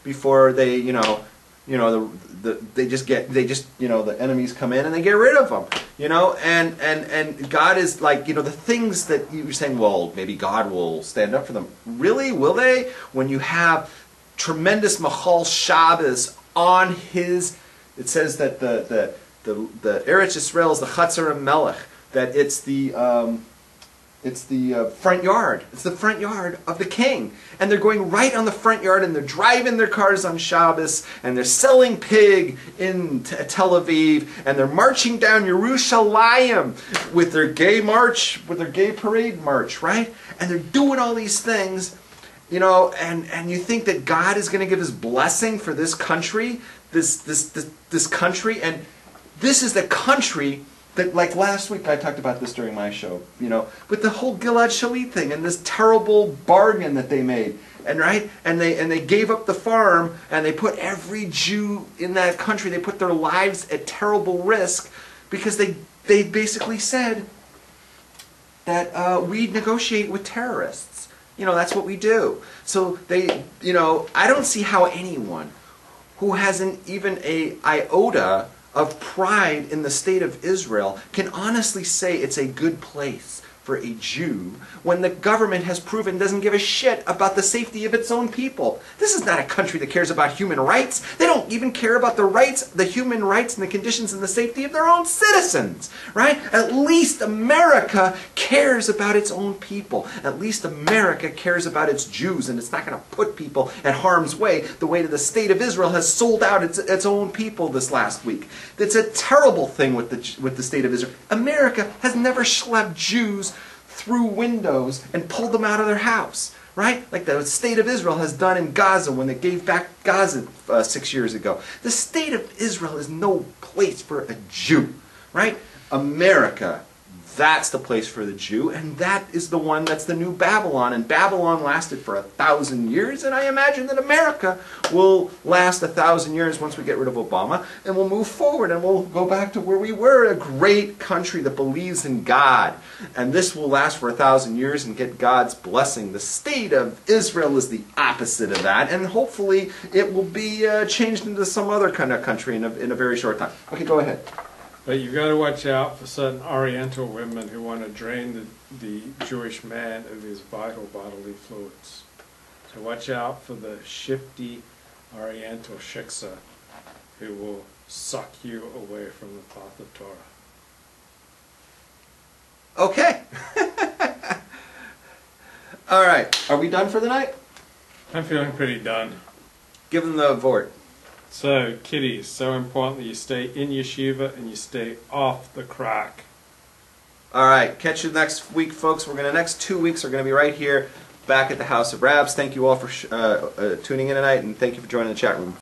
before they, they just the enemies come in and they get rid of them, and God is like, the things that you're saying, well, maybe God will stand up for them. Really, will they? When you have tremendous Machal Shabbos on his, it says that the Eretz Yisrael is the Chatzar Melech, that it's the front yard. It's the front yard of the king. And they're going right on the front yard, and they're driving their cars on Shabbos, and they're selling pig in Tel Aviv, and they're marching down Yerushalayim with their gay march, with their gay parade march, right? And they're doing all these things, and you think that God is going to give his blessing for this country, this country, and this is the country that, like last week, I talked about this during my show, with the whole Gilad Shalit thing and this terrible bargain that they made, and they gave up the farm, and they put every Jew in that country, they put their lives at terrible risk, because they basically said that we negotiate with terrorists. That's what we do. So I don't see how anyone who hasn't even an iota of pride in the state of Israel can honestly say it's a good place for a Jew when the government has proven doesn't give a shit about the safety of its own people. This is not a country that cares about human rights. They don't even care about the rights, the human rights and the conditions and the safety of their own citizens, right? At least America cares about its own people. At least America cares about its Jews, and it's not going to put people at harm's way the way that the state of Israel has sold out its own people this last week. It's a terrible thing with the state of Israel. America has never schlepped Jews through windows and pulled them out of their house, right? Like the state of Israel has done in Gaza when they gave back Gaza 6 years ago. The state of Israel is no place for a Jew, right? America, that's the place for the Jew, and that is the one that's the new Babylon. And Babylon lasted for 1,000 years, and I imagine that America will last 1,000 years once we get rid of Obama, and we'll move forward, and we'll go back to where we were, a great country that believes in God. And this will last for 1,000 years and get God's blessing. The state of Israel is the opposite of that, and hopefully it will be changed into some other kind of country in a very short time. Okay, go ahead. But you've got to watch out for certain Oriental women who want to drain the Jewish man of his vital bodily fluids. So watch out for the shifty Oriental shiksa who will suck you away from the path of Torah. Okay. All right. Are we done for the night? I'm feeling pretty done. Give them the vort. So, kiddies, so important that you stay in yeshiva and you stay off the crack. All right, catch you next week, folks. Next 2 weeks are going to be right here, back at the House of Rabs. Thank you all for tuning in tonight, and thank you for joining the chat room.